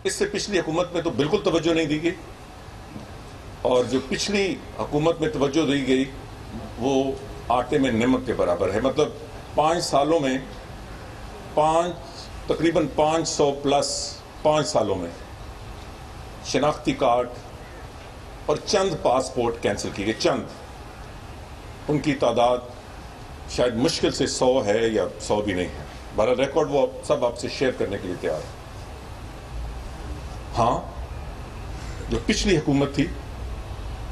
اس سے پچھلی حکومت میں تو بالکل توجہ نہیں دی گئی، اور جو پچھلی حکومت میں توجہ دی گئی وہ آٹے میں نمک کے برابر ہے. مطلب 5 سالوں میں تقریباً 500 پلس 5 سالوں میں شناختی کارڈ اور چند پاسپورٹ کینسل کی گئے. چند، ان کی تعداد شاید مشکل سے 100 ہے یا 100 بھی نہیں ہے. بہرحال ریکارڈ وہ سب آپ سے شیئر کرنے کے لیے تیار ہے. ہاں، جو پچھلی حکومت تھی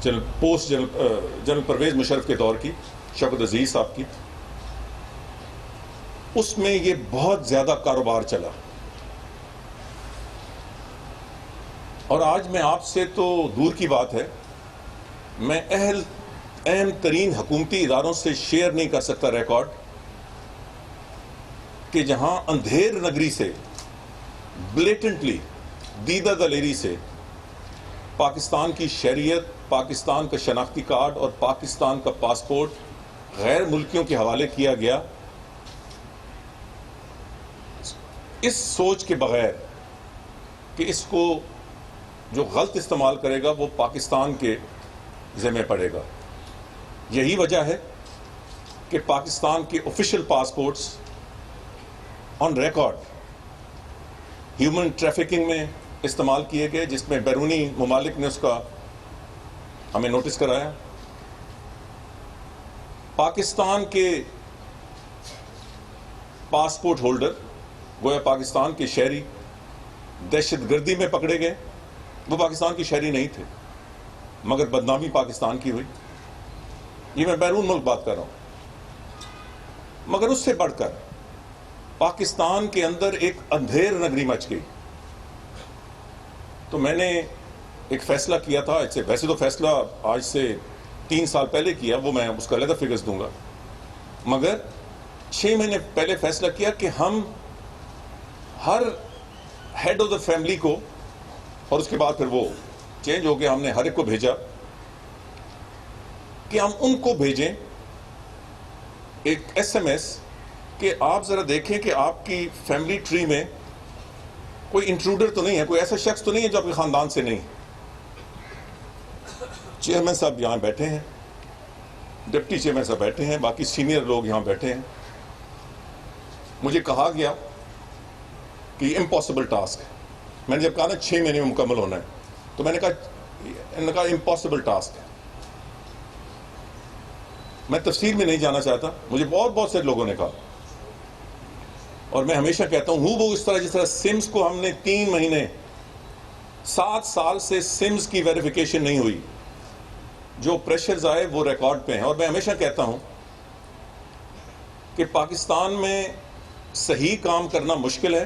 جنرل پرویز مشرف کے دور کی، شوکت عزیز صاحب کی، اس میں یہ بہت زیادہ کاروبار چلا. اور آج میں آپ سے تو دور کی بات ہے، میں اہم ترین حکومتی اداروں سے شیئر نہیں کر سکتا ریکارڈ کہ جہاں اندھیر نگری سے بلیٹنٹلی دیدہ دلیری سے پاکستان کی شہریت، پاکستان کا شناختی کارڈ اور پاکستان کا پاسپورٹ غیر ملکیوں کے حوالے کیا گیا، اس سوچ کے بغیر کہ اس کو جو غلط استعمال کرے گا وہ پاکستان کے ذمہ پڑے گا. یہی وجہ ہے کہ پاکستان کے official passports on record human trafficking میں استعمال کیے گئے، جس میں بیرونی ممالک نے اس کا ہمیں نوٹس کرایا. پاکستان کے پاسپورٹ ہولڈر گویا پاکستان کے شہری دہشت گردی میں پکڑے گئے. وہ پاکستان کی شہری نہیں تھے مگر بدنامی پاکستان کی ہوئی. یہ میں بیرون ملک بات کر رہا ہوں. مگر اس سے بڑھ کر پاکستان کے اندر ایک اندھیر نگری مچ گئی. تو میں نے ایک فیصلہ کیا تھا، ویسے تو فیصلہ آج سے 3 سال پہلے کیا، وہ میں اس کا علیحدہ فگرز دوں گا، مگر 6 مہینے پہلے فیصلہ کیا کہ ہم ہر ہیڈ آف دا فیملی کو، اور اس کے بعد پھر وہ چینج ہو گیا، ہم نے ہر ایک کو بھیجا کہ ہم ان کو بھیجیں ایک SMS کہ آپ ذرا دیکھیں کہ آپ کی فیملی ٹری میں کوئی انٹروڈر تو نہیں ہے، کوئی ایسا شخص تو نہیں ہے جو آپ کے خاندان سے نہیں. چیئرمین صاحب یہاں بیٹھے ہیں، ڈپٹی چیئرمین صاحب بیٹھے ہیں، باقی سینئر لوگ یہاں بیٹھے ہیں. مجھے کہا گیا کہ یہ امپاسبل ٹاسک ہے. میں نے جب کہا نا 6 مہینے میں مکمل ہونا ہے، تو میں نے کہا امپاسبل ٹاسک ہے. میں تفصیل میں نہیں جانا چاہتا، مجھے بہت سے لوگوں نے کہا، اور میں ہمیشہ کہتا ہوں وہ اس طرح جس طرح سمز کو ہم نے 3 مہینے 7 سال سے سمز کی ویریفیکیشن نہیں ہوئی، جو پریشرز آئے وہ ریکارڈ پہ ہیں. اور میں ہمیشہ کہتا ہوں کہ پاکستان میں صحیح کام کرنا مشکل ہے،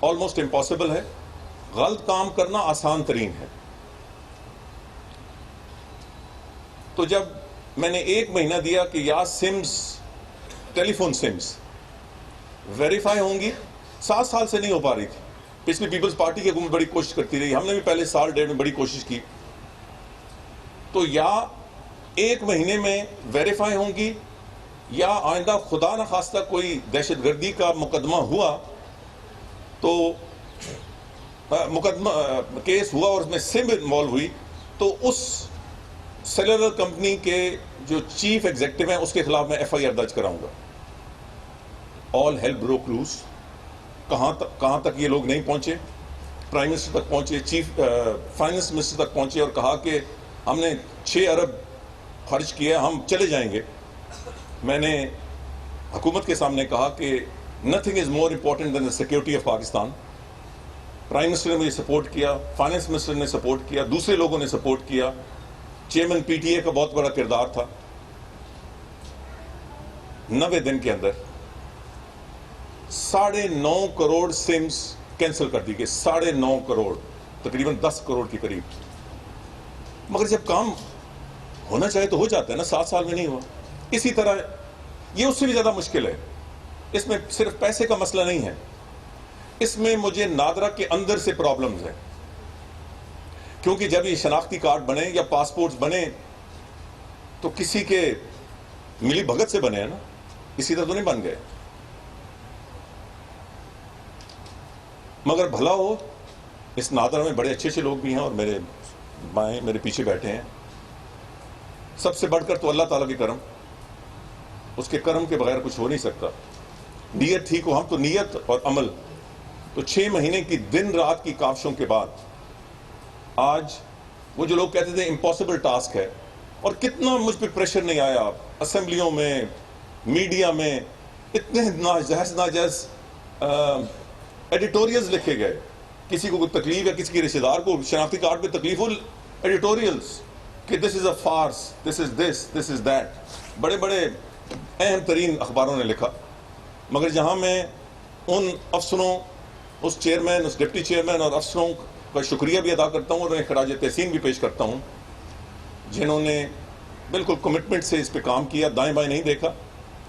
آلموسٹ امپاسبل ہے، غلط کام کرنا آسان ترین ہے. تو جب میں نے 1 مہینہ دیا کہ یا سمز، ٹیلی فون سمز ویریفائی ہوں گی، 7 سال سے نہیں ہو پا رہی تھی. پچھلی پیپلز پارٹی کی حکومت بڑی کوشش کرتی رہی، ہم نے بھی پہلے سال 1.5 میں بڑی کوشش کی. تو یا 1 مہینے میں ویریفائی ہوں گی، یا آئندہ خدا نخواستہ کوئی دہشت گردی کا مقدمہ ہوا تو کیس ہوا اور اس میں سم انوالو ہوئی، تو اس سیلولر کمپنی کے جو چیف ایگزیکٹو ہیں اس کے خلاف میں FIR درج کراؤں گا. آل ہیل بروک لوز. کہاں تک یہ لوگ نہیں پہنچے، پرائم منسٹر تک پہنچے، چیف فائنانس منسٹر تک پہنچے اور کہا کہ ہم نے 6 ارب خرچ کیا، ہم چلے جائیں گے. میں نے حکومت کے سامنے کہا کہ nothing is more important than the security of Pakistan. Prime minister نے مجھے سپورٹ کیا، فائنانس منسٹر نے سپورٹ کیا، دوسرے لوگوں نے سپورٹ کیا، چیئرمین PTA کا بہت بڑا کردار تھا. 90 دن کے اندر 9.5 کروڑ سمز کینسل کر دی گئی. 9.5 کروڑ، تقریباً 10 کروڑ کے قریب. مگر جب کام ہونا چاہے تو ہو جاتا ہے نا، 7 سال میں نہیں ہوا. اسی طرح یہ اس سے بھی زیادہ مشکل ہے. اس میں صرف پیسے کا مسئلہ نہیں ہے، اس میں مجھے نادرا کے اندر سے پرابلمز ہیں. کیونکہ جب یہ شناختی کارڈ بنے یا پاسپورٹس بنے تو کسی کے ملی بھگت سے بنے ہیں نا، اسی طرح تو نہیں بن گئے. مگر بھلا ہو اس نادرہ میں بڑے اچھے اچھے لوگ بھی ہیں اور میرے بائیں میرے پیچھے بیٹھے ہیں. سب سے بڑھ کر تو اللہ تعالیٰ کی کرم, اس کے کرم کے بغیر کچھ ہو نہیں سکتا. نیت ٹھیک ہو, ہم تو نیت اور عمل, تو 6 مہینے کی دن رات کی کاوشوں کے بعد آج وہ جو لوگ کہتے تھے امپاسبل ٹاسک ہے, اور کتنا مجھ پہ پریشر نہیں آیا, اسمبلیوں میں, میڈیا میں اتنے ناجائز ایڈیٹوریلز لکھے گئے. کسی کو کوئی تکلیف ہے, کسی کے رشتہ دار کو شناختی کارڈ پہ تکلیف ہو, ایڈیٹوریلز کہ دس از اے فارس, دس از دس, دس از دیٹ. بڑے بڑے اہم ترین اخباروں نے لکھا. مگر جہاں میں ان افسروں, اس چیئرمین, اس ڈپٹی چیئرمین اور افسروں کا شکریہ بھی ادا کرتا ہوں اور انہیں خراج تحسین بھی پیش کرتا ہوں, جنہوں نے بالکل کمٹمنٹ سے اس پہ کام کیا, دائیں بائیں نہیں دیکھا,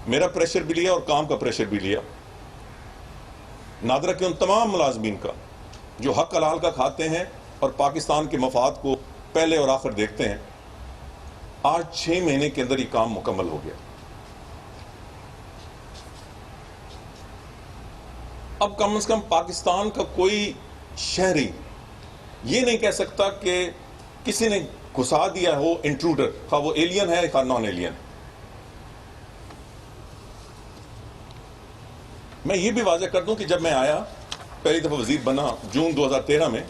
میرا پریشر بھی لیا اور کام کا پریشر بھی لیا. نادرہ کے ان تمام ملازمین کا جو حق حلال کا کھاتے ہیں اور پاکستان کے مفاد کو پہلے اور آخر دیکھتے ہیں, آج 6 مہینے کے اندر یہ کام مکمل ہو گیا. اب کم از کم پاکستان کا کوئی شہری یہ نہیں کہہ سکتا کہ کسی نے گھسا دیا ہو انٹروڈر, خواہ وہ ایلین ہے خواہ نان ایلین. میں یہ بھی واضح کر دوں کہ جب میں آیا پہلی دفعہ وزیر بنا جون 2013 میں,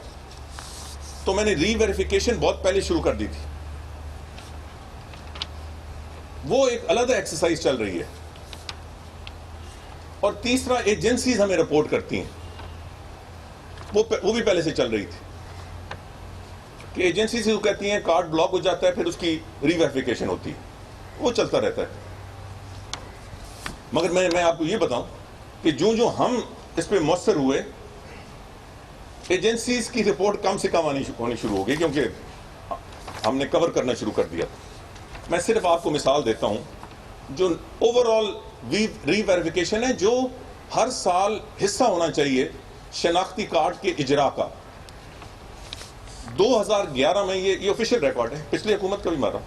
تو میں نے ری ویریفیکیشن بہت پہلے شروع کر دی تھی. وہ ایک علیحدہ ایکسرسائز چل رہی ہے. اور تیسرا, ایجنسیز ہمیں رپورٹ کرتی ہیں, وہ بھی پہلے سے چل رہی تھی کہ ایجنسیز کہتی ہیں کارڈ بلاک ہو جاتا ہے, پھر اس کی ری ویریفیکیشن ہوتی ہے, وہ چلتا رہتا ہے. مگر میں آپ کو یہ بتاؤں کہ جو ہم اس پہ مؤثر ہوئے, ایجنسیز کی رپورٹ کم سے کم ہونی شروع ہو گئی, کیونکہ ہم نے کور کرنا شروع کر دیا. میں صرف آپ کو مثال دیتا ہوں, جو اوور آل ری ویریفیکیشن ہے, جو ہر سال حصہ ہونا چاہیے شناختی کارڈ کے اجرا کا. 2011 میں یہ آفیشیل ریکارڈ ہے, پچھلی حکومت کا بھی مارا.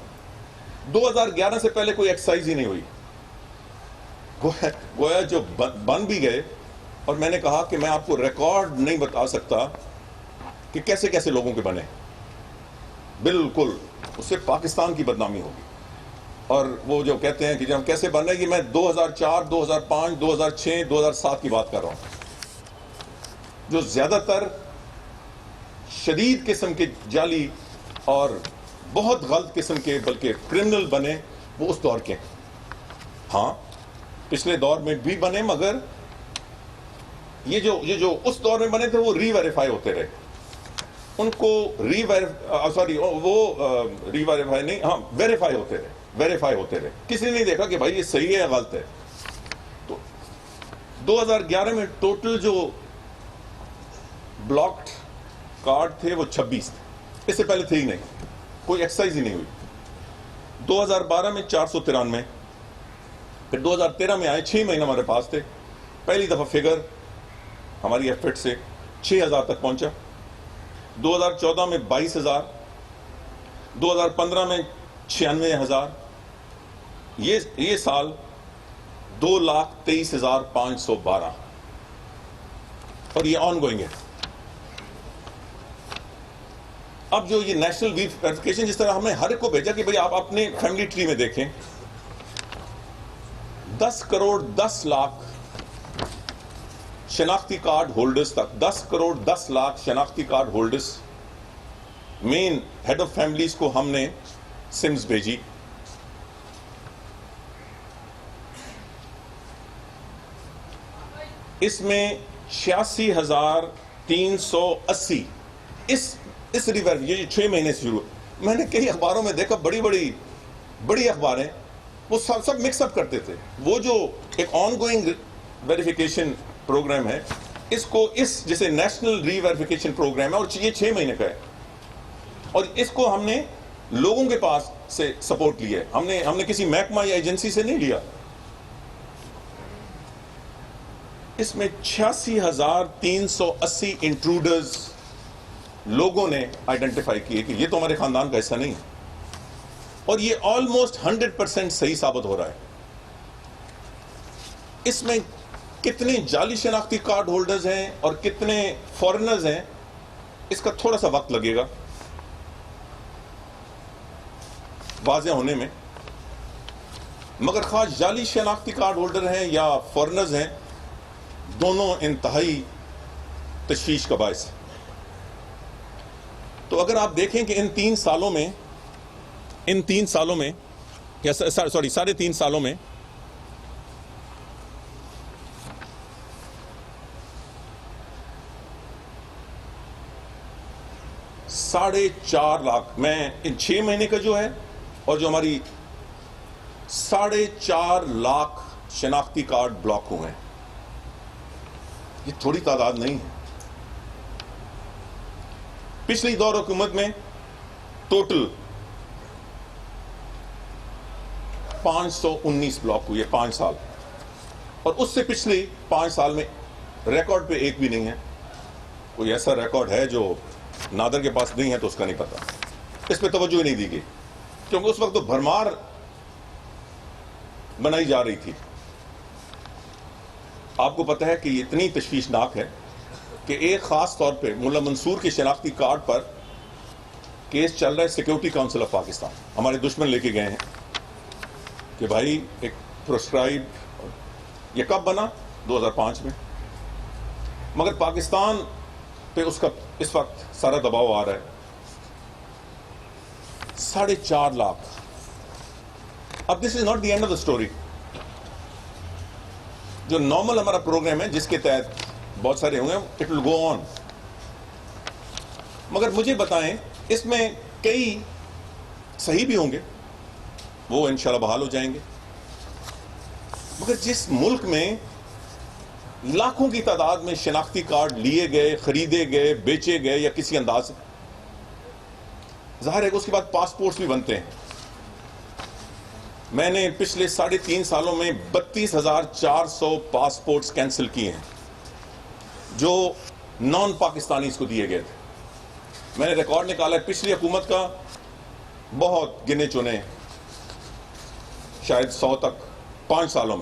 2011 سے پہلے کوئی ایکسرسائز ہی نہیں ہوئی. گویا جو بن بھی گئے, اور میں نے کہا کہ میں آپ کو ریکارڈ نہیں بتا سکتا کہ کیسے کیسے لوگوں کے بنے. بالکل اس سے پاکستان کی بدنامی ہوگی. اور وہ جو کہتے ہیں کہ جب کیسے بن رہے, یہ میں 2004, 2005, 2006, 2007 کی بات کر رہا ہوں. جو زیادہ تر شدید قسم کے جعلی اور بہت غلط قسم کے بلکہ کرمنل بنے, وہ اس دور کے ہیں. ہاں پچھلے دور میں بھی بنے, مگر یہ جو اس دور میں بنے تھے وہ ری ویریفائی ہوتے رہے. ان کو ویریفائی ہوتے رہے. کسی نے نہیں دیکھا کہ بھائی یہ صحیح ہے یا غلط ہے. تو 2011 میں ٹوٹل جو بلاکڈ کارڈ تھے وہ 26 تھے. اس سے پہلے تھے ہی نہیں, کوئی ایکسرسائز ہی نہیں ہوئی. 2012 میں 493, پھر 2013 میں آئے, 6 مہینے ہمارے پاس تھے. پہلی دفعہ فگر ہماری ایفرٹ سے 6000 تک پہنچا. 2014 میں 22,000, 2015 میں 96,000, یہ سال 2,23,512, اور یہ آن گوئنگ ہے. اب جو یہ نیشنل ویریفیکیشن, جس طرح ہم نے ہر ایک کو بھیجا کہ بھئی آپ اپنے فیملی ٹری میں دیکھیں, 10 کروڑ 10 لاکھ شناختی کارڈ ہولڈرز تک, 10 کروڑ 10 لاکھ شناختی card holders, main head of families کو ہم نے سمز بھیجی. اس میں 86,380 اس ریور, یہ 6 مہینے سے شروع. میں نے کئی اخباروں میں دیکھا, بڑی اخباریں, وہ سب مکس اپ کرتے تھے. وہ جو ایک آن گوئنگ ویریفیکیشن پروگرام ہے, اس کو جیسے نیشنل ری ویریفیکیشن پروگرام ہے, اور یہ 6 مہینے کا ہے, اور اس کو ہم نے لوگوں کے پاس سے سپورٹ لیا ہے. ہم نے کسی محکمہ یا ایجنسی سے نہیں لیا. اس میں 86,380 انٹروڈرز لوگوں نے آئیڈینٹیفائی کیے کہ یہ تو ہمارے خاندان کا حصہ نہیں ہے, اور یہ آلموسٹ 100% صحیح ثابت ہو رہا ہے. اس میں کتنے جعلی شناختی کارڈ ہولڈرز ہیں اور کتنے فارنرز ہیں, اس کا تھوڑا سا وقت لگے گا واضح ہونے میں، مگر خواہ جعلی شناختی کارڈ ہولڈر ہیں یا فورنرز ہیں، دونوں انتہائی تشویش کا باعث ہے۔ تو اگر آپ دیکھیں کہ ان 3 سالوں میں یا سوری 3.5 سالوں میں $4.5 لاکھ، میں ان 6 مہینے کا جو ہے اور جو ہماری 4.5 لاکھ شناختی کارڈ بلاک ہوئے ہیں، یہ تھوڑی تعداد نہیں ہے۔ پچھلی دور حکومت میں ٹوٹل 519 بلاک ہوئے 5 سال، اور اس سے پچھلے 5 سال میں ریکارڈ پہ ایک بھی نہیں ہے۔ کوئی ایسا ریکارڈ ہے جو نادر کے پاس نہیں ہے تو اس کا نہیں پتا، اس پہ توجہ ہی نہیں دی گئی، کیونکہ اس وقت تو بھرمار بنائی جا رہی تھی۔ آپ کو پتہ ہے کہ یہ اتنی تشویشناک ہے کہ ایک خاص طور پہ ملا منصور کے شناختی کارڈ پر کیس چل رہا ہے سیکورٹی کاؤنسل آف پاکستان۔ ہمارے دشمن لے کے گئے ہیں کہ بھائی ایک پروسکرائب، یہ کب بنا؟ 2005 میں، مگر پاکستان پہ اس کا اس وقت سارا دباؤ آ رہا ہے۔ 4.5 لاکھ۔ اب this is not the end of the story. جو نارمل ہمارا پروگرام ہے جس کے تحت بہت سارے ہوں گے، اٹ ول گو آن، مگر مجھے بتائیں اس میں کئی صحیح بھی ہوں گے، وہ انشاءاللہ بحال ہو جائیں گے، مگر جس ملک میں لاکھوں کی تعداد میں شناختی کارڈ لیے گئے، خریدے گئے، بیچے گئے یا کسی انداز سے، ظاہر ہے کہ اس کے بعد پاسپورٹس بھی بنتے ہیں۔ میں نے پچھلے 3.5 سالوں میں 32,400 پاسپورٹس کینسل کیے ہیں جو نان پاکستانیز کو دیے گئے تھے۔ میں نے ریکارڈ نکالا ہے پچھلی حکومت کا، بہت گنے چنے، شاید 100 تک 5 سالوں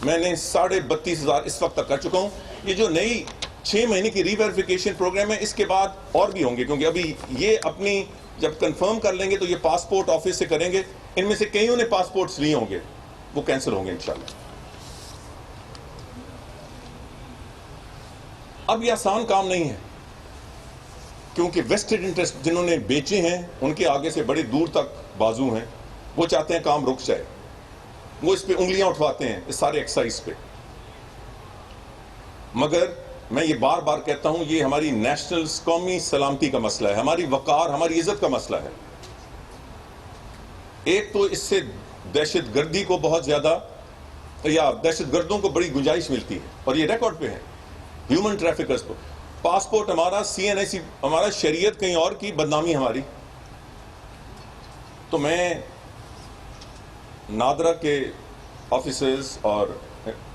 میں نے 32,500 اس وقت تک کر چکا ہوں۔ یہ جو نئی 6 مہینے کی ری ویریفیکیشن پروگرام ہے، اس کے بعد اور بھی ہوں گے، کیونکہ ابھی یہ اپنی جب کنفرم کر لیں گے تو یہ پاسپورٹ آفس سے کریں گے، ان میں سے کئیوں نے پاسپورٹس لیے ہوں گے، وہ کینسل ہوں گے انشاءاللہ۔ اب یہ آسان کام نہیں ہے، کیونکہ ویسٹڈ انٹرسٹ جنہوں نے بیچے ہیں ان کے آگے سے بڑے دور تک بازو ہیں، وہ چاہتے ہیں کام رک جائے، وہ اس پہ انگلیاں اٹھواتے ہیں اس سارے ایکسائز پہ۔ مگر میں یہ بار بار کہتا ہوں، یہ ہماری نیشنل قومی سلامتی کا مسئلہ ہے، ہماری وقار، ہماری عزت کا مسئلہ ہے۔ ایک تو اس سے دہشت گردی کو بہت زیادہ، یا دہشت گردوں کو بڑی گنجائش ملتی ہے، اور یہ ریکارڈ پہ ہے، ہیومن ٹریفکرز کو۔ پاسپورٹ ہمارا، CNIC ہمارا، شریعت کہیں اور کی، بدنامی ہماری۔ تو میں نادرہ کے آفیسرز اور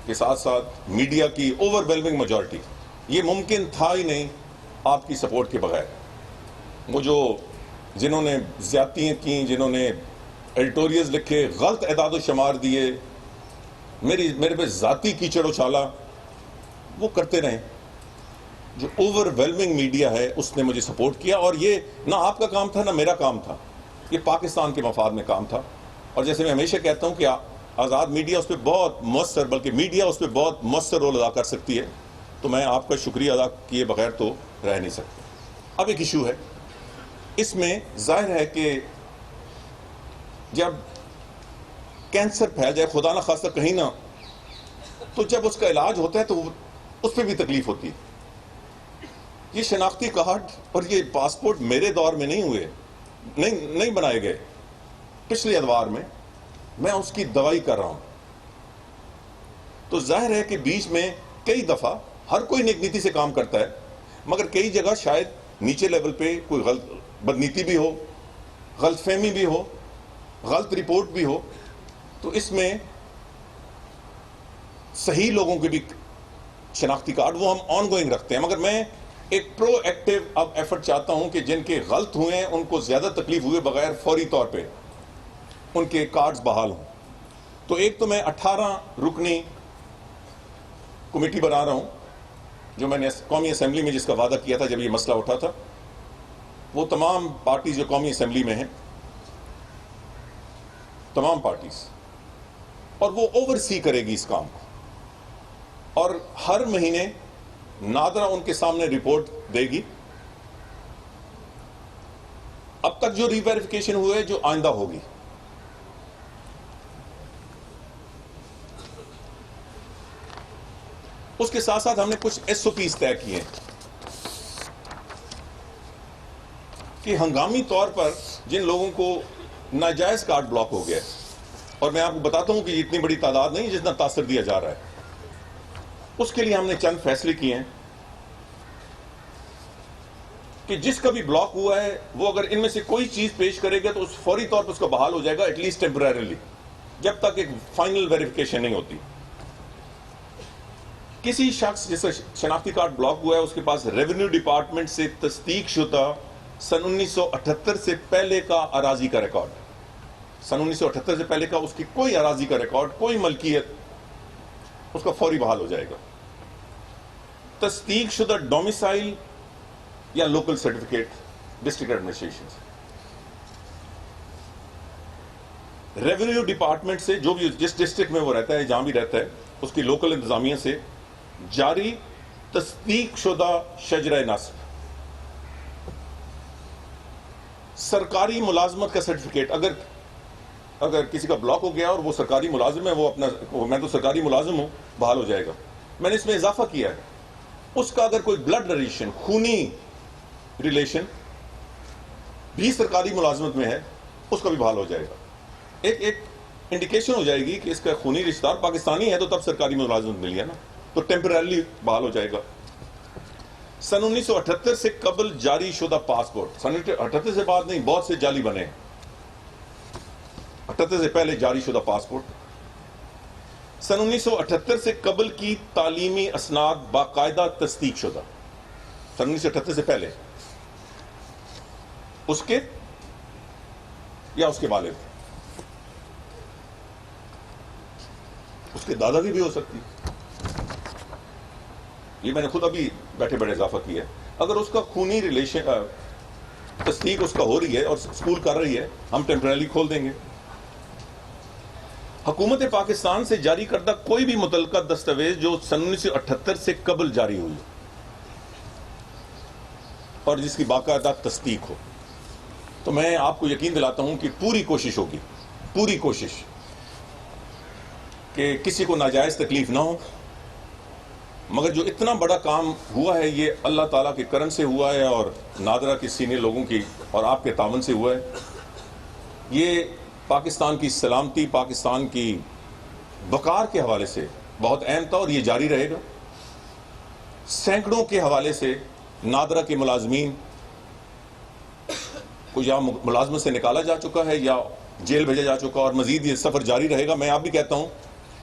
کے ساتھ ساتھ میڈیا کی اوور ویلمنگ میجورٹی، یہ ممکن تھا ہی نہیں آپ کی سپورٹ کے بغیر۔ وہ جو جنہوں نے زیادتیاں کی، جنہوں نے ایڈیٹوریلز لکھے، غلط اعداد و شمار دیے، میرے پہ ذاتی کیچڑ اچھالا، وہ کرتے رہیں۔ جو اوور ویلمنگ میڈیا ہے اس نے مجھے سپورٹ کیا، اور یہ نہ آپ کا کام تھا نہ میرا کام تھا، یہ پاکستان کے مفاد میں کام تھا۔ اور جیسے میں ہمیشہ کہتا ہوں کہ آزاد میڈیا اس پہ بہت مؤثر، بلکہ میڈیا اس پہ بہت مؤثر رول ادا کر سکتی ہے، تو میں آپ کا شکریہ ادا کیے بغیر تو رہ نہیں سکتا۔ اب ایک ایشو ہے، اس میں ظاہر ہے کہ جب کینسر پھیل جائے، خدا نہ خواستہ کہیں نہ، تو جب اس کا علاج ہوتا ہے تو اس پہ بھی تکلیف ہوتی ہے۔ یہ شناختی کارڈ اور یہ پاسپورٹ میرے دور میں نہیں ہوئے، نہیں بنائے گئے، پچھلے ادوار میں اس کی دوائی کر رہا ہوں۔ تو ظاہر ہے کہ بیچ میں کئی دفعہ ہر کوئی نیک نیتی سے کام کرتا ہے، مگر کئی جگہ شاید نیچے لیول پہ کوئی بدنیتی بھی ہو، غلط فہمی بھی ہو، غلط رپورٹ بھی ہو، تو اس میں صحیح لوگوں کے بھی شناختی کارڈ وہ ہم آن گوئنگ رکھتے ہیں، مگر میں ایک پرو ایکٹیو اب ایفرٹ چاہتا ہوں کہ جن کے غلط ہوئے ہیں ان کو زیادہ تکلیف ہوئے بغیر فوری طور پہ ان کے کارڈز بحال ہوں۔ تو ایک تو میں 18 رکنی کمیٹی بنا رہا ہوں جو میں نے قومی اسمبلی میں جس کا وعدہ کیا تھا جب یہ مسئلہ اٹھا تھا، وہ تمام پارٹیز جو قومی اسمبلی میں ہیں، تمام پارٹیز، اور وہ اوور سی کرے گی اس کام کو، اور ہر مہینے نادرا ان کے سامنے رپورٹ دے گی اب تک جو ری ویریفیکیشن ہوئے جو آئندہ ہوگی۔ اس کے ساتھ ساتھ ہم نے کچھ ایس او پیز طے کیے ہیں کہ ہنگامی طور پر جن لوگوں کو ناجائز کارڈ بلاک ہو گیا ہے، اور میں آپ کو بتاتا ہوں کہ یہ اتنی بڑی تعداد نہیں جتنا تاثر دیا جا رہا ہے، اس کے لیے ہم نے چند فیصلے کیے ہیں کہ جس کا بھی بلاک ہوا ہے وہ اگر ان میں سے کوئی چیز پیش کرے گا تو اس فوری طور پر اس کا بحال ہو جائے گا، ایٹ لیسٹ ٹیمپرریلی، جب تک ایک فائنل ویریفیکیشن نہیں ہوتی۔ کسی شخص جس کا شناختی کارڈ بلاک ہوا ہے اس کے پاس ریونیو ڈپارٹمنٹ سے تصدیق شدہ سن 1978 سے پہلے کا اراضی کا ریکارڈ، سن 1978 سے پہلے کا اس کی کوئی اراضی کا ریکارڈ، کوئی ملکیت، اس کا فوری بحال ہو جائے گا۔ تصدیق شدہ ڈومیسائل یا لوکل سرٹیفکیٹ ڈسٹرکٹ ایڈمنسٹریشن سے، ریونیو ڈپارٹمنٹ سے جو بھی جس ڈسٹرکٹ میں وہ رہتا ہے، جہاں بھی رہتا ہے، اس کی لوکل انتظامیہ سے جاری تصدیق شدہ شجرہ نصب، سرکاری ملازمت کا سرٹیفکیٹ، اگر کسی کا بلاک ہو گیا اور وہ سرکاری ملازم ہے، وہ اپنا میں تو سرکاری ملازم ہوں، بحال ہو جائے گا۔ میں نے اس میں اضافہ کیا ہے اس کا اگر کوئی بلڈ ریلیشن، خونی ریلیشن بھی سرکاری ملازمت میں ہے، اس کا بھی بحال ہو جائے گا۔ ایک انڈیکیشن ہو جائے گی کہ اس کا خونی رشتہ دار پاکستانی ہے تو تب سرکاری ملازمت ملی ہے نا، تو ٹیمپرریلی بحال ہو جائے گا۔ سن 1978 سے قبل جاری شدہ پاسپورٹ، سن 78 سے بعد نہیں، بہت سے جعلی بنے ہیں، 78 سے پہلے جاری شدہ پاسپورٹ۔ سن 1978 سے قبل کی تعلیمی اسناد باقاعدہ تصدیق شدہ، سن 1978 سے پہلے، اس کے یا اس کے والد، اس کے دادا کی بھی ہو سکتی، یہ میں نے خود ابھی بیٹھے بیٹھے اضافہ کیا ہے۔ اگر اس کا خونی ریلیشن تصدیق اس کا ہو رہی ہے اور اسکول کر رہی ہے، ہم ٹیمپرریلی کھول دیں گے۔ حکومت پاکستان سے جاری کردہ کوئی بھی متعلقہ دستاویز جو سن 1978 سے قبل جاری ہوئی اور جس کی باقاعدہ تصدیق ہو، تو میں آپ کو یقین دلاتا ہوں کہ پوری کوشش ہوگی، پوری کوشش کہ کسی کو ناجائز تکلیف نہ ہو۔ مگر جو اتنا بڑا کام ہوا ہے یہ اللہ تعالیٰ کے کرم سے ہوا ہے اور نادرا کے سینئر لوگوں کی اور آپ کے تعاون سے ہوا ہے۔ یہ پاکستان کی سلامتی، پاکستان کی وقار کے حوالے سے بہت اہم تھا اور یہ جاری رہے گا۔ سینکڑوں کے حوالے سے نادرا کے ملازمین کو یا ملازمت سے نکالا جا چکا ہے یا جیل بھیجا جا چکا، اور مزید یہ سفر جاری رہے گا۔ میں آپ بھی کہتا ہوں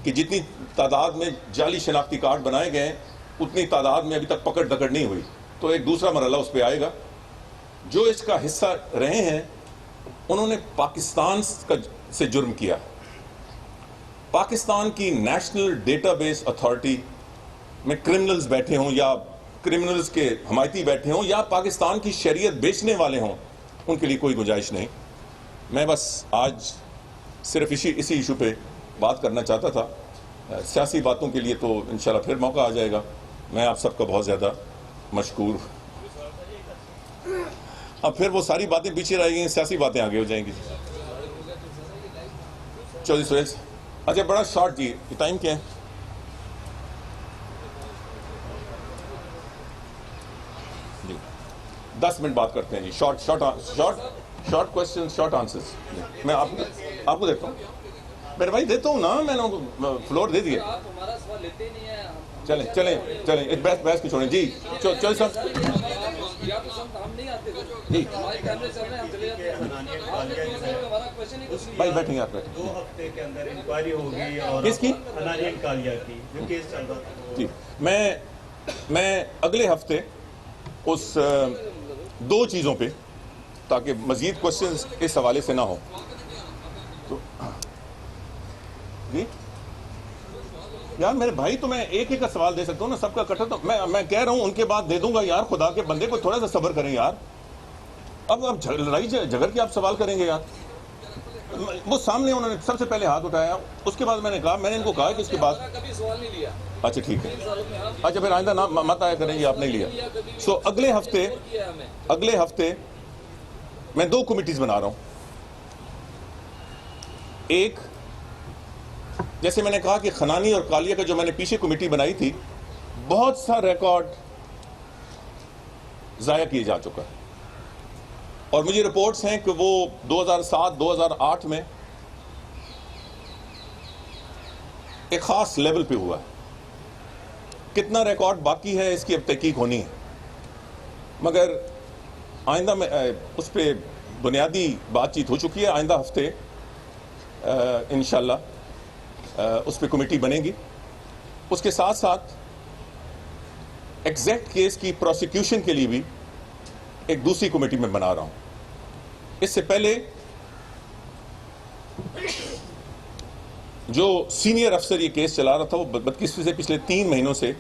کہ جتنی تعداد میں جعلی شناختی کارڈ بنائے گئے ہیں اتنی تعداد میں ابھی تک پکڑ دکڑ نہیں ہوئی، تو ایک دوسرا مرحلہ اس پہ آئے گا۔ جو اس کا حصہ رہے ہیں انہوں نے پاکستان سے جرم کیا، پاکستان کی نیشنل ڈیٹا بیس اتھارٹی میں کرمنلز بیٹھے ہوں یا کرمنلز کے حمایتی بیٹھے ہوں یا پاکستان کی شریعت بیچنے والے ہوں، ان کے لیے کوئی گنجائش نہیں۔ میں بس آج صرف اسی ایشو پہ بات کرنا چاہتا تھا، سیاسی باتوں کے لیے تو انشاءاللہ پھر موقع آ جائے گا۔ میں آپ سب کا بہت زیادہ مشکور۔ اب پھر وہ ساری باتیں پیچھے رہ گئی، سیاسی باتیں آگے ہو جائیں گی۔ چودھری سہیل، اچھا بڑا شارٹ جی، ٹائم کیا ہے؟ جی 10 منٹ بات کرتے ہیں جی، شارٹ کوشچن، شارٹ آنسرز۔ میں آپ کو دیتا ہوں، میرے بھائی دیتا ہوں نا، میں نے فلور دے دیا۔ چلیں ایک بحث کی چھوڑیں جی۔ چودھری صاحب جی، بھائی بیٹھیں گے، آپ بیٹھیں۔ 2 ہفتے کے اندر انکوائری ہوگی اور کس کی؟ حنانیہ کالیہ کی جو کیس چل رہا تھا۔ جی میں اگلے ہفتے اس 2 چیزوں پہ، تاکہ مزید کوشچنز اس حوالے سے نہ ہو تو جی یار میرے بھائی تو میں ایک کا سوال دے سکتا ہوں نا, سب کا اکٹھا. تو میں کہہ رہا ہوں ان کے بعد دے دوں گا. یار خدا کے بندے کو تھوڑا سا صبر کریں یار. اب لڑائی جھگڑ کے آپ سوال کریں گے یار. وہ سامنے انہوں نے سب سے پہلے ہاتھ اٹھایا, اس کے بعد میں نے ان کو کہا کہ اس کے بعد کبھی سوال نہیں لیا. اچھا ٹھیک ہے, اچھا پھر آئندہ نہ مت آیا کریں, یہ آپ نہیں لیا. سو اگلے ہفتے میں 2 کمیٹیز بنا رہا ہوں. ایک, جیسے میں نے کہا کہ خنانی اور کالیہ کا جو میں نے پیچھے کمیٹی بنائی تھی, بہت سا ریکارڈ ضائع کیے جا چکا ہے, اور مجھے رپورٹس ہیں کہ وہ 2007-2008 میں ایک خاص لیول پہ ہوا ہے. کتنا ریکارڈ باقی ہے اس کی اب تحقیق ہونی ہے, مگر آئندہ میں اس پہ بنیادی بات چیت ہو چکی ہے. آئندہ ہفتے انشاءاللہ اس پہ کمیٹی بنے گی. اس کے ساتھ ساتھ ایگزیکٹ کیس کی پروسیکیوشن کے لیے بھی ایک دوسری کمیٹی میں بنا رہا ہوں. اس سے پہلے جو سینئر افسر یہ کیس چلا رہا تھا, وہ بدقسمتی سے پچھلے 3 مہینوں سے,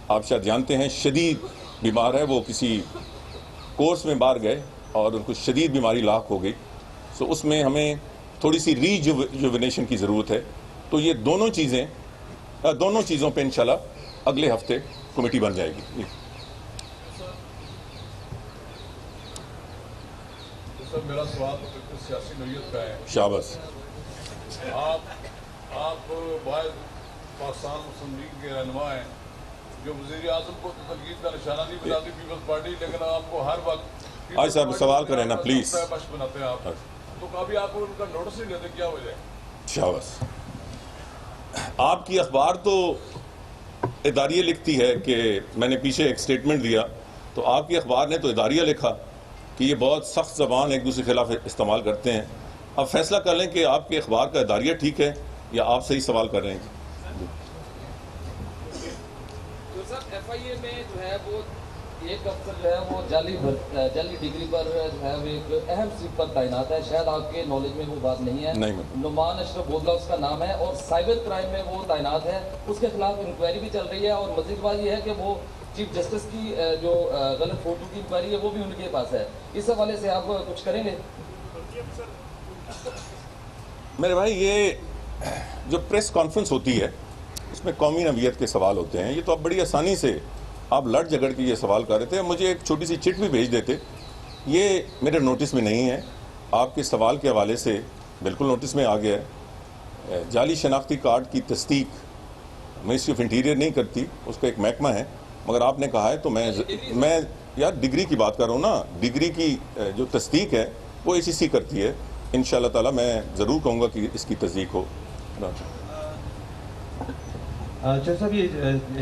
آپ شاید جانتے ہیں, شدید بیمار ہے. وہ کسی کورس میں باہر گئے اور ان کو شدید بیماری لاحق ہو گئی. سو اس میں ہمیں تھوڑی سی ریجوینیشن کی ضرورت ہے. تو یہ دونوں چیزوں پہ انشاءاللہ اگلے ہفتے کمیٹی بن جائے گی. سر میرا سوال تو بالکل سیاسی نوعیت کا ہے. شاباش. آپ باعث پاکستان مسلم لیگ کے رہنما ہیں, جو وزیر اعظم کو تنقید کا نشانہ نہیں بناتی پیپلز پارٹی, لیکن آپ کو ہر وقت آج صاحب سوال کریں نا پلیز. بش بناتے ہیں آپ, تو کبھی آپ ان کا نوٹس نہیں لیتے, کیا وجہ ہے؟ شاباش. آپ کی اخبار تو اداریہ لکھتی ہے کہ میں نے پیچھے ایک سٹیٹمنٹ دیا, تو آپ کی اخبار نے تو اداریہ لکھا کہ یہ بہت سخت زبان ایک دوسرے کے خلاف استعمال کرتے ہیں. اب فیصلہ کر لیں کہ آپ کے اخبار کا اداریہ ٹھیک ہے یا آپ صحیح سوال کر رہے ہیں. تو سر ایف آئی اے میں جو ہے وہ ایک افسر جو ہے وہ جعلی ڈگری پر جو ہے وہ ایک اہم سیٹ پر تعینات ہے. شاید آپ کے نالج میں وہ بات نہیں ہے. نعمان اشرف بودلہ اس کا نام ہے, اور سائبر کرائم میں وہ تعینات ہے. اس کے خلاف انکوائری بھی چل رہی ہے, اور مزید بات یہ ہے کہ وہ چیف جسٹس کی جو غلط فوٹو کی انکوائری ہے وہ بھی ان کے پاس ہے. اس حوالے سے آپ کچھ کریں گے؟ میرے بھائی, یہ جو پریس کانفرنس ہوتی ہے اس میں قومی نوعیت کے سوال ہوتے ہیں. یہ تو آپ بڑی آسانی سے آپ لڑ جھگڑ کے یہ سوال کر رہے تھے. مجھے ایک چھوٹی سی چٹ بھی بھیج دیتے. یہ میرے نوٹس میں نہیں ہے. آپ کے سوال کے حوالے سے بالکل نوٹس میں آ گیا ہے. جعلی شناختی کارڈ کی تصدیق منسٹری آف انٹیریئر نہیں کرتی, اس کا ایک محکمہ ہے. مگر آپ نے کہا ہے تو میں یار ڈگری کی بات کر رہا ہوں نا. ڈگری کی جو تصدیق ہے وہ اے سی سی کرتی ہے. انشاءاللہ تعالی میں ضرور کہوں گا کہ اس کی تصدیق ہو. صاحب, یہ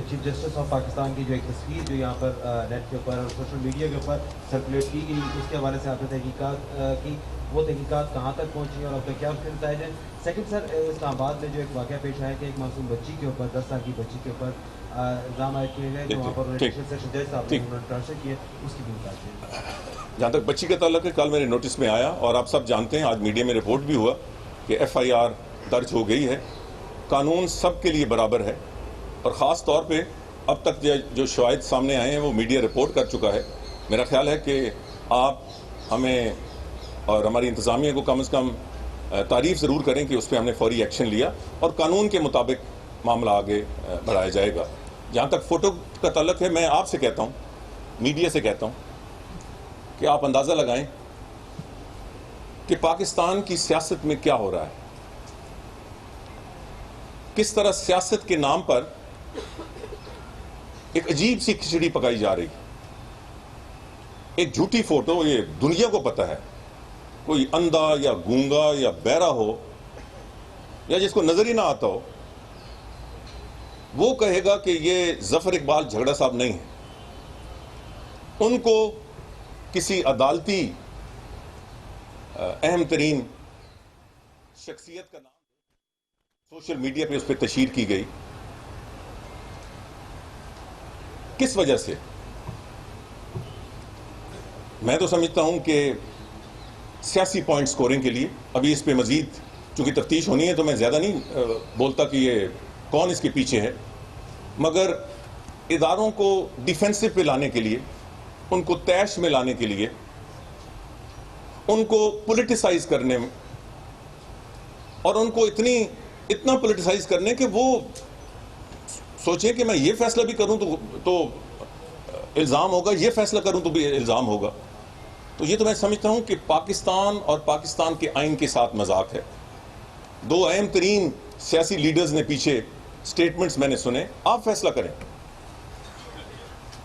چیف جسٹس آف پاکستان کی جو ایک تصویر جو یہاں پر نیٹ کے اوپر اور سوشل میڈیا کے اوپر سرکولیٹ کی گئی, اس کے حوالے سے آپ نے تحقیقات کی, وہ تحقیقات کہاں تک پہنچی اور اب تک کیا اس کے نتائج ہیں؟ سیکنڈ سر, اسلام آباد میں جو ایک واقعہ پیش آیا کہ ایک معصوم بچی کے اوپر 10 سال کی بچی کے اوپر الزام عائد کیے گئے, جو وہاں پر سیشن جج صاحب نے ٹرانسفر کیے, اس کی بھی بات. جہاں تک بچی کا تعلق ہے, کل میرے نوٹس میں آیا اور آپ سب جانتے ہیں, آج میڈیا میں رپورٹ بھی ہوا کہ ایف آئی آر درج ہو گئی ہے. قانون سب کے لیے برابر ہے, اور خاص طور پہ اب تک جو شواہد سامنے آئے ہیں وہ میڈیا رپورٹ کر چکا ہے. میرا خیال ہے کہ آپ ہمیں اور ہماری انتظامیہ کو کم از کم تعریف ضرور کریں کہ اس پہ ہم نے فوری ایکشن لیا, اور قانون کے مطابق معاملہ آگے بڑھایا جائے گا. جہاں تک فوٹو کا تعلق ہے, میں آپ سے کہتا ہوں, میڈیا سے کہتا ہوں کہ آپ اندازہ لگائیں کہ پاکستان کی سیاست میں کیا ہو رہا ہے. کس طرح سیاست کے نام پر ایک عجیب سی کھچڑی پکائی جا رہی. ایک جھوٹی فوٹو, یہ دنیا کو پتہ ہے. کوئی اندھا یا گونگا یا بہرا ہو یا جس کو نظر ہی نہ آتا ہو, وہ کہے گا کہ یہ ظفر اقبال جھگڑا صاحب نہیں ہے. ان کو کسی عدالتی اہم ترین شخصیت کا نام سوشل میڈیا پہ اس پہ تشہیر کی گئی. کس وجہ سے؟ میں تو سمجھتا ہوں کہ سیاسی پوائنٹ سکورنگ کے لیے. ابھی اس پہ مزید چونکہ تفتیش ہونی ہے تو میں زیادہ نہیں بولتا کہ یہ کون اس کے پیچھے ہے، مگر اداروں کو ڈیفینسو پہ لانے کے لیے، ان کو طیش میں لانے کے لیے، ان کو پولیٹیسائز کرنے میں، اور ان کو اتنا پولیٹیسائز کرنے کہ وہ سوچیں کہ میں یہ فیصلہ بھی کروں تو الزام ہوگا، یہ فیصلہ کروں تو بھی الزام ہوگا. تو یہ تو میں سمجھتا ہوں کہ پاکستان اور پاکستان کے آئین کے ساتھ مذاق ہے. دو اہم ترین سیاسی لیڈرز نے پیچھے سٹیٹمنٹس میں نے سنے. آپ فیصلہ کریں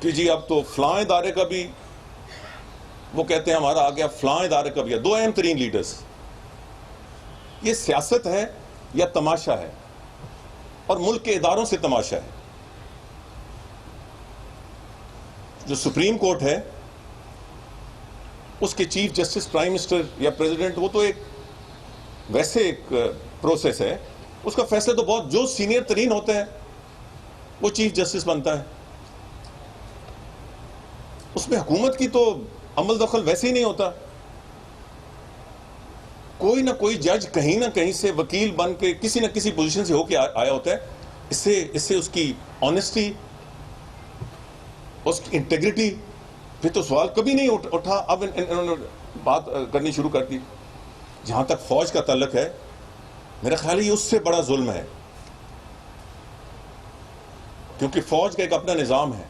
کہ جی اب تو فلاں ادارے کا بھی وہ کہتے ہیں ہمارا آ گیا، فلاں ادارے کا بھی. دو اہم ترین لیڈرز. یہ سیاست ہے یا تماشا ہے؟ اور ملک کے اداروں سے تماشا ہے. جو سپریم کورٹ ہے اس کے چیف جسٹس، پرائم منسٹر یا پریزیڈنٹ، وہ تو ویسے ایک پروسیس ہے. اس کا فیصلہ تو بہت، جو سینئر ترین ہوتا ہے وہ چیف جسٹس بنتا ہے. اس میں حکومت کی تو عمل دخل ویسے ہی نہیں ہوتا. کوئی نہ کوئی جج کہیں نہ کہیں سے وکیل بن کے کسی نہ کسی پوزیشن سے ہو کے آیا ہوتا ہے. اس سے اس کی آنیسٹی، اس کی انٹیگریٹی، پھر تو سوال کبھی نہیں اٹھا. اب انہوں نے بات کرنی شروع کر دی. جہاں تک فوج کا تعلق ہے، میرا خیال ہے یہ اس سے بڑا ظلم ہے، کیونکہ فوج کا ایک اپنا نظام ہے.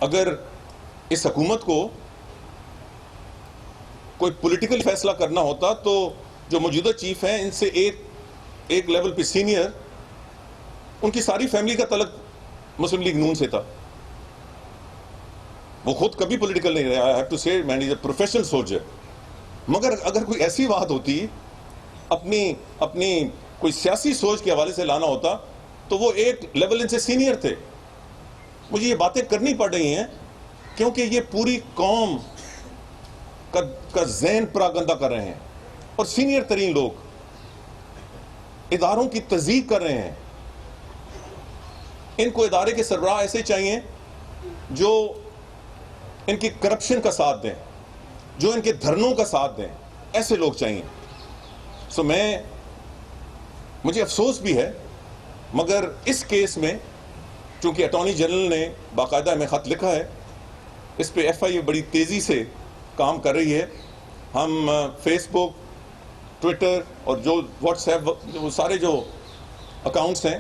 اگر اس حکومت کو کوئی پولیٹیکل فیصلہ کرنا ہوتا تو جو موجودہ چیف ہیں ان سے ایک لیول پہ سینئر، ان کی ساری فیملی کا تعلق مسلم لیگ نون سے تھا. وہ خود کبھی پولیٹیکل نہیں رہا. I have to say man is a professional soldier. مگر اگر کوئی ایسی بات ہوتی، اپنی کوئی سیاسی سوچ کے حوالے سے لانا ہوتا تو وہ ایک لیول ان سے سینئر تھے. مجھے یہ باتیں کرنی پڑ رہی ہیں کیونکہ یہ پوری قوم کا ذہن پراگندہ کر رہے ہیں، اور سینئر ترین لوگ اداروں کی تذیق کر رہے ہیں. ان کو ادارے کے سربراہ ایسے چاہیے جو ان کی کرپشن کا ساتھ دیں، جو ان کے دھرنوں کا ساتھ دیں. ایسے لوگ چاہیے. سو مجھے افسوس بھی ہے، مگر اس کیس میں چونکہ اٹارنی جنرل نے باقاعدہ میں خط لکھا ہے، اس پہ ایف آئی اے بڑی تیزی سے کام کر رہی ہے. ہم فیس بک، ٹویٹر اور جو واٹس ایپ، وہ سارے جو اکاؤنٹس ہیں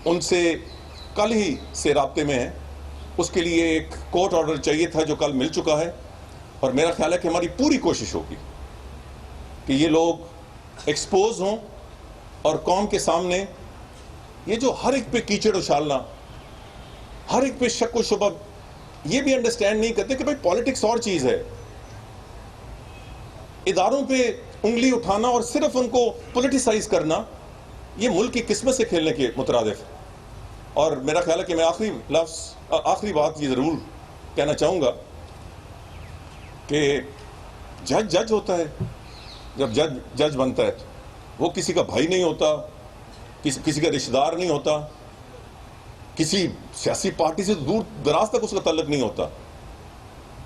ان سے کل ہی سے رابطے میں ہیں. اس کے لیے ایک کورٹ آرڈر چاہیے تھا جو کل مل چکا ہے، اور میرا خیال ہے کہ ہماری پوری کوشش ہوگی کہ یہ لوگ ایکسپوز ہوں اور قوم کے سامنے یہ جو ہر ایک پہ کیچڑ اچھالنا، ہر ایک پہ شک و شبہ، یہ بھی انڈرسٹینڈ نہیں کرتے کہ بھائی پالیٹکس اور چیز ہے. اداروں پہ انگلی اٹھانا اور صرف ان کو پولیٹیسائز کرنا، یہ ملک کی قسمت سے کھیلنے کے مترادف. اور میرا خیال ہے کہ میں آخری بات یہ ضرور کہنا چاہوں گا کہ جج ہوتا ہے. جب جج بنتا ہے وہ کسی کا بھائی نہیں ہوتا، کسی کا رشتہ دار نہیں ہوتا، کسی سیاسی پارٹی سے دور دراز تک اس کا تعلق نہیں ہوتا.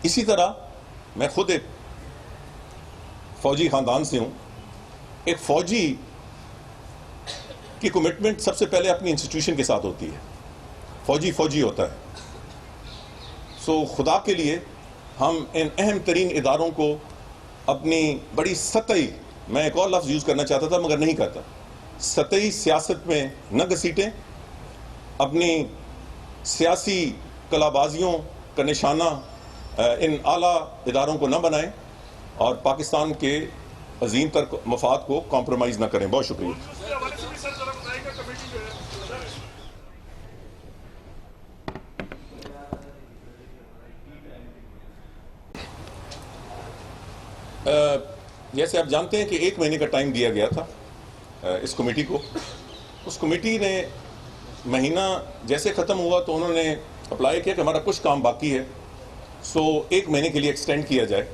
اسی طرح میں خود ایک فوجی خاندان سے ہوں. ایک فوجی کی کمٹمنٹ سب سے پہلے اپنی انسٹیٹیوشن کے ساتھ ہوتی ہے. فوجی ہوتا ہے. سو خدا کے لیے ہم ان اہم ترین اداروں کو اپنی بڑی سطحی، میں ایک اور لفظ یوز کرنا چاہتا تھا مگر نہیں کرتا، سطحی سیاست میں نہ گھسیٹیں. اپنی سیاسی کلا بازیوں کا نشانہ ان اعلیٰ اداروں کو نہ بنائیں، اور پاکستان کے عظیم تر مفاد کو کمپرومائز نہ کریں. بہت شکریہ. جیسے آپ جانتے ہیں کہ 1 مہینے کا ٹائم دیا گیا تھا اس کمیٹی کو. اس کمیٹی نے مہینہ جیسے ختم ہوا تو انہوں نے اپلائی کیا کہ ہمارا کچھ کام باقی ہے، سو 1 مہینے کے لیے ایکسٹینڈ کیا جائے.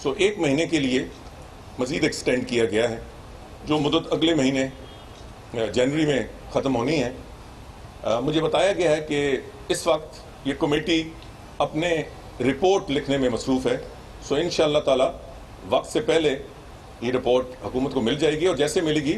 سو 1 مہینے کے لیے مزید ایکسٹینڈ کیا گیا ہے، جو مدت اگلے مہینے جنوری میں ختم ہونی ہے. مجھے بتایا گیا ہے کہ اس وقت یہ کمیٹی اپنے رپورٹ لکھنے میں مصروف ہے. سو انشاءاللہ تعالی وقت سے پہلے یہ رپورٹ حکومت کو مل جائے گی، اور جیسے ملے گی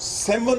7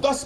10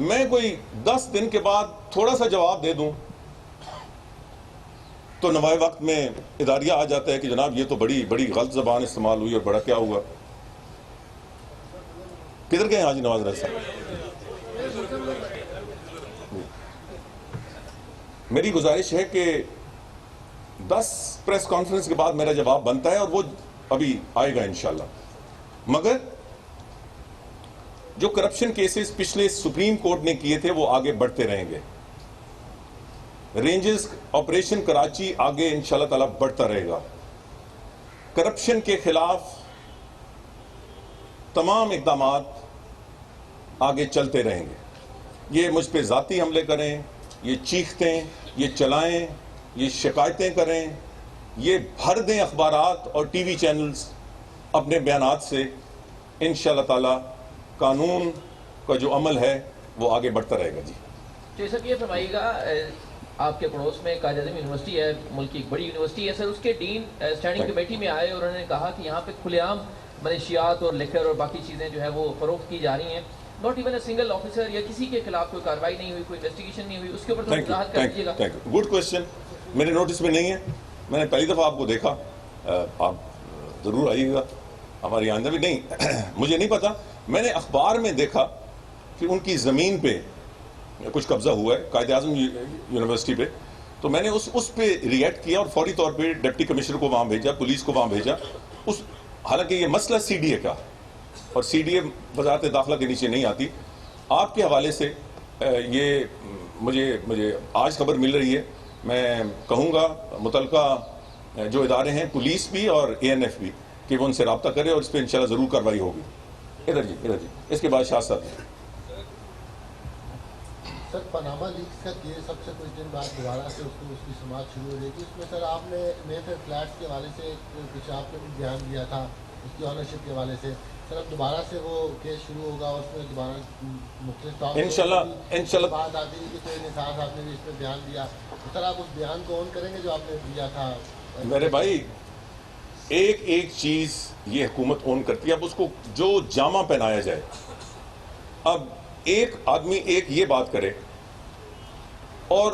میں کوئی 10 دن کے بعد تھوڑا سا جواب دے دوں تو نوائے وقت میں اداریہ آ جاتا ہے کہ جناب یہ تو بڑی غلط زبان استعمال ہوئی اور بڑا کیا ہوا. کدھر گئے حاجی نواز رائے صاحب؟ میری گزارش ہے کہ 10 پریس کانفرنس کے بعد میرا جواب بنتا ہے اور وہ ابھی آئے گا انشاءاللہ. مگر جو کرپشن کیسز پچھلے سپریم کورٹ نے کیے تھے وہ آگے بڑھتے رہیں گے. رینجز آپریشن کراچی آگے انشاءاللہ تعالی بڑھتا رہے گا. کرپشن کے خلاف تمام اقدامات آگے چلتے رہیں گے. یہ مجھ پہ ذاتی حملے کریں، یہ چیخیں، یہ چلائیں، یہ شکایتیں کریں، یہ بھر دیں اخبارات اور ٹی وی چینلز اپنے بیانات سے، انشاءاللہ تعالی قانون کا جو عمل ہے وہ آگے بڑھتا رہے گا. جی جیسا کہ یہ فرمائیے گا، آپ کے پڑوس میں قائد اعظم یونیورسٹی ہے، ملک کی ایک بڑی یونیورسٹی ہے سر، اس کے ڈین اسٹینڈنگ کمیٹی میں آئے اور انہوں نے کہا کہ یہاں پہ کھلے عام منشیات اور لکھر اور باقی چیزیں جو ہے وہ فروخت کی جا رہی ہیں. Not even a single officer یا کسی کے خلاف کوئی کارروائی نہیں ہوئی، کوئی انویسٹیگیشن نہیں ہوئی، اس کے اوپر تو وضاحت کر دیجیے گا. Good question. میرے نوٹس میں نہیں ہے، میں نے پہلی دفعہ آپ کو دیکھا. آپ ضرور آئیے گا ہماری آئندہ بھی. نہیں مجھے نہیں پتا، میں نے اخبار میں دیکھا کہ ان کی زمین پہ کچھ قبضہ ہوا ہے قائد اعظم یونیورسٹی پہ، تو میں نے اس پہ ریئیکٹ کیا اور فوری طور پہ ڈپٹی کمشنر کو وہاں بھیجا، پولیس کو وہاں بھیجا. حالانکہ یہ مسئلہ سی ڈی اے کا اور سی ڈی اے وزارت داخلہ کے نیچے نہیں آتی. آپ کے حوالے سے یہ مجھے آج خبر مل رہی ہے. میں کہوں گا متعلقہ جو ادارے ہیں، پولیس بھی اور اے این ایف بھی، کہ وہ ان سے رابطہ کرے اور اس پہ انشاءاللہ ضرور کارروائی ہوگی. ادھر جی. اس کے بعد شاہ صاحب. سر پاناما لیکس کا کیس سب سے کچھ دن بعد دوبارہ سے اس کی سماعت شروع ہو رہی تھی. اس میں سر آپ نے میفیر فلیٹس کے حوالے سے کچھ آپ نے بھی بیان دیا تھا اس کی آنرشپ کے حوالے سے. سر اب دوبارہ سے وہ کیس شروع ہوگا اور اس میں دوبارہ مختلف انشاءاللہ بات آتی ہے کہ کوئی انحصار صاحب نے بھی اس پہ بیان دیا. سر آپ اس بیان کو آن کریں گے جو آپ نے دیا تھا؟ میرے بھائی ایک چیز یہ حکومت اون کرتی ہے، اب اس کو جو جامہ پہنایا جائے. اب ایک آدمی یہ بات کرے اور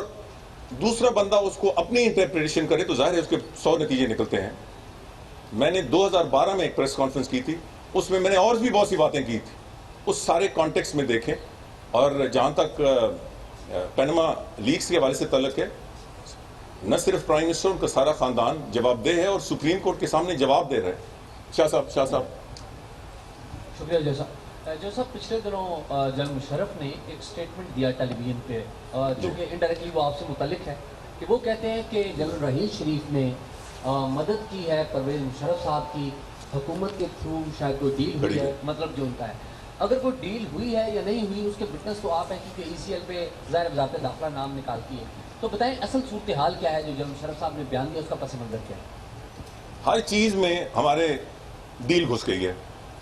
دوسرا بندہ اس کو اپنی انٹرپریٹیشن کرے تو ظاہر ہے اس کے 100 نتیجے نکلتے ہیں. میں نے 2012 میں ایک پریس کانفرنس کی تھی، اس میں نے اور بھی بہت سی باتیں کی تھی. اس سارے کانٹیکس میں دیکھیں. اور جہاں تک پینما لیکس کے حوالے سے تعلق ہے، نہ صرف پرائم منسٹر، ان کا سارا خاندان جواب دہ ہے اور سپریم کورٹ کے سامنے جواب دے رہے ہیں. شاہ صاحب. شکریہ جیسا. جو صاحب پچھلے دنوں جنرل مشرف نے ایک سٹیٹمنٹ دیا ٹیلی ویژن پہ، جو کہ انڈائریکٹلی وہ آپ سے متعلق ہے، کہ وہ کہتے ہیں کہ جنرل رحیل شریف نے مدد کی ہے پرویز مشرف صاحب کی، حکومت کے تھرو شاید کوئی ڈیل ہوئی ہے، مطلب جو ان کا ہے. اگر کوئی ڈیل ہوئی ہے یا نہیں ہوئی، اس کے وٹنس تو آپ ہیں کیونکہ ای سی ایل پہ ظاہر وزارت داخلہ نام نکالتی ہے. تو بتائیں اصل صورتحال کیا ہے جو جنرل مشرف صاحب نے بیان دیا، اس کا پس منظر کیا ہے؟ ہر چیز میں ہمارے ڈیل گھس گئی ہے.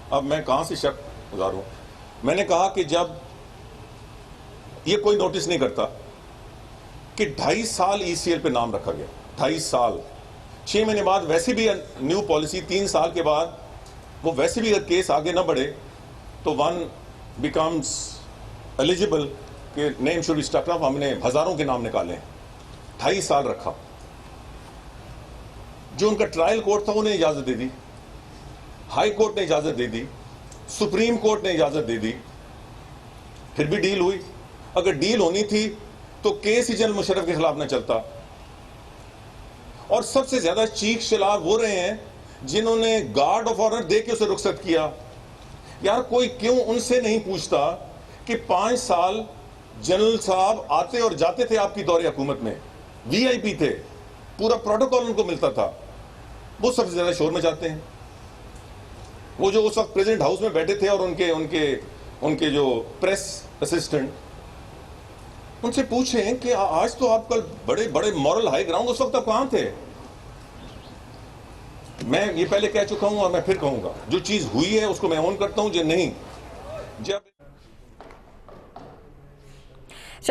اب میں کہاں سے شک گزاروں. میں نے کہا کہ جب یہ کوئی نوٹس نہیں کرتا کہ 2.5 سال ای سی ایل پہ نام رکھا گیا، 2.5 سال، 6 مہینے بعد ویسے بھی نیو پالیسی، 3 سال کے بعد وہ ویسے بھی اگر کیس آگے نہ بڑھے تو ون بیکمز ایلیجیبل کہ name should be struck off. ہم نے ہزاروں کے نام نکالے. 2.5 سال رکھا. جو ان کا ٹرائل کورٹ تھا انہیں اجازت دے دی، ہائی کورٹ نے اجازت دے دی، سپریم کورٹ نے اجازت دے دی، پھر بھی ڈیل ہوئی. اگر ڈیل ہونی تھی تو کیس ہی جنرل مشرف کے خلاف نہ چلتا. اور سب سے زیادہ چیخ چلا وہ رہے ہیں جنہوں نے گارڈ آف آنر دے کے اسے رخصت کیا. یار کوئی کیوں ان سے نہیں پوچھتا کہ 5 سال جنرل صاحب آتے اور جاتے تھے آپ کی دور حکومت میں، وی آئی پی تھے، پورا پروٹوکول ان کو ملتا تھا. وہ سب سے زیادہ شور مچاتے ہیں. وہ جو اس وقت پریزیڈنٹ ہاؤس میں بیٹھے تھے اور ان کے جو پریس اسسٹنٹ، ان سے پوچھیں کہ آج تو آپ کل بڑے بڑے مورل ہائی گراؤنڈ، اس وقت آپ کہاں تھے؟ میں یہ پہلے کہہ چکا ہوں اور میں پھر کہوں گا، جو چیز ہوئی ہے اس کو میں اون کرتا ہوں. جو نہیں، جب